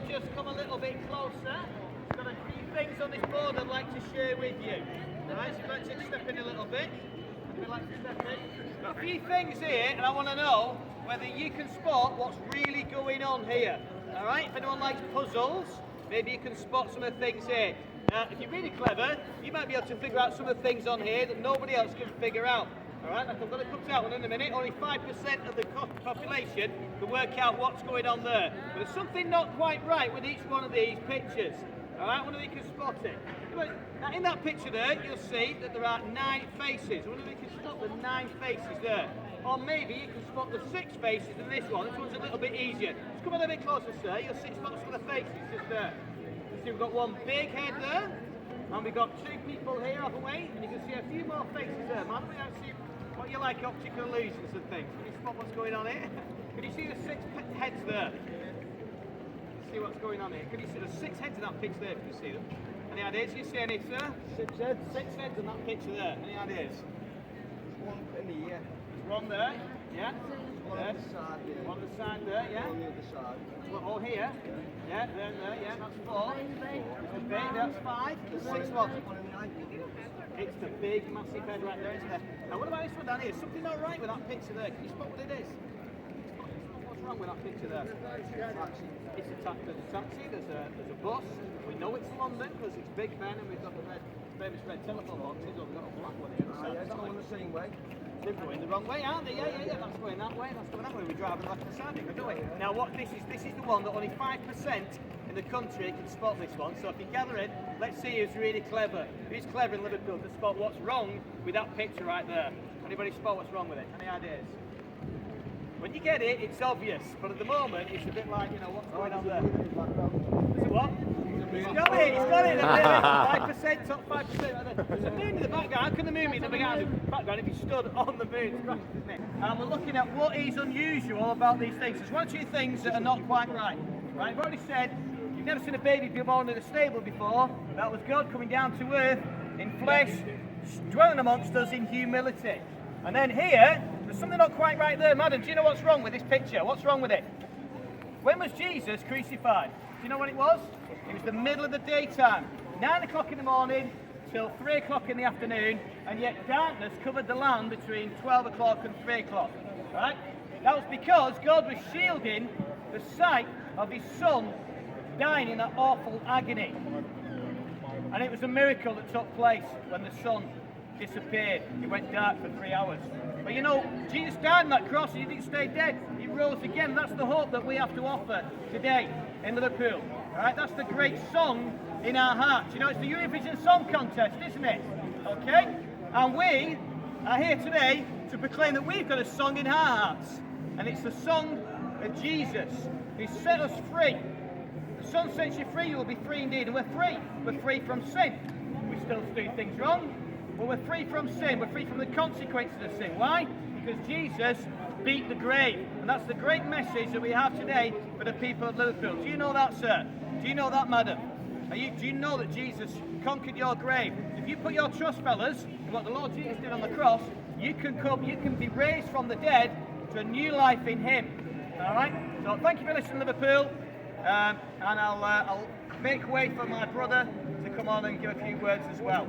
just come a little bit closer. I've got a few things on this board I'd like to share with you. Alright, so you'd like to step in a little bit. I'd like to step in. Got a few things here, and I want to know whether you can spot what's really going on here. Alright, if anyone likes puzzles, maybe you can spot some of the things here. Now, if you're really clever, you might be able to figure out some of the things on here that nobody else can figure out. Alright, like I'm going to cut out one in a minute. Only 5% of the population can work out what's going on there. But there's something not quite right with each one of these pictures. Alright, I wonder if you can spot it. Now, in that picture there, you'll see that there are 9 faces. I wonder if you can spot the 9 faces there. Or maybe you can spot the 6 faces in this one. This one's a little bit easier. Just come a little bit closer, sir. You'll see spot some of the faces just there. You see we've got one big head there. And we've got 2 people here, haven't we? And you can see a few more faces there. Man, we don't see what you like optical illusions and things. Can you spot what's going on here? Can you see the 6 heads there? See what's going on here. Can you see the 6 heads in that picture there? Can you see them? Any ideas? Can you see any, sir? 6 heads. 6 heads in that picture there. Any ideas? One in the ear. One there, yeah. One on the side there. One on the side there, yeah. On the other side. All here? Yeah, there, yeah, that's 4. It's the big, that's 5. There's 6 what? One in the ankle. It's the big, massive head right there, isn't it? Now what about this one down here? Something not right with that picture there. Can you spot what it is? What's wrong with that picture there? It's a taxi, there's a bus. We know it's London because it's Big Ben and we've got the famous red telephone boxes, or we've got a black one here. Yeah, that's going the same way. They're going the wrong way, aren't they? Yeah, that's going that way, that's going that way. We're driving left and side, don't we? Now what this is the one that only 5% in the country can spot this one. So if you gather in, let's see who's really clever. Who's clever in Liverpool to spot what's wrong with that picture right there? Anybody spot what's wrong with it? Any ideas? When you get it, it's obvious, but at the moment, it's a bit like, you know, what's going on there? So what? He's got it, 5%, top 5% right there. There's a moon in the background. How can the moon be in the background if you stood on the moon? It's cracking, isn't it? And we're looking at what is unusual about these things. There's 1 or 2 things that are not quite right. Right, I've already said, you've never seen a baby be born in a stable before. That was God coming down to earth in flesh, dwelling amongst us in humility. And then here, there's something not quite right there. Madam, do you know what's wrong with this picture? What's wrong with it? When was Jesus crucified? Do you know when it was? It was the middle of the daytime. 9 o'clock in the morning till 3 o'clock in the afternoon, and yet darkness covered the land between 12 o'clock and 3 o'clock. Right? That was because God was shielding the sight of his son dying in that awful agony. And it was a miracle that took place when the sun disappeared. It went dark for 3 hours. But you know, Jesus died on that cross and he didn't stay dead. He rose again. That's the hope that we have to offer today in Liverpool. Alright, that's the great song in our hearts. You know, it's the Eurovision Song Contest, isn't it? Okay? And we are here today to proclaim that we've got a song in our hearts. And it's the song of Jesus, who set us free. The Son sets you free, you will be free indeed. And we're free. We're free from sin. We still do things wrong, but we're free from sin. We're free from the consequences of sin. Why? Because Jesus beat the grave. And that's the great message that we have today for the people of Liverpool. Do you know that, sir? Do you know that, madam? Do you know that Jesus conquered your grave? If you put your trust, fellas, in what the Lord Jesus did on the cross, you can be raised from the dead to a new life in him. Alright? So thank you for listening, Liverpool. And I'll make way for my brother to come on and give a few words as well.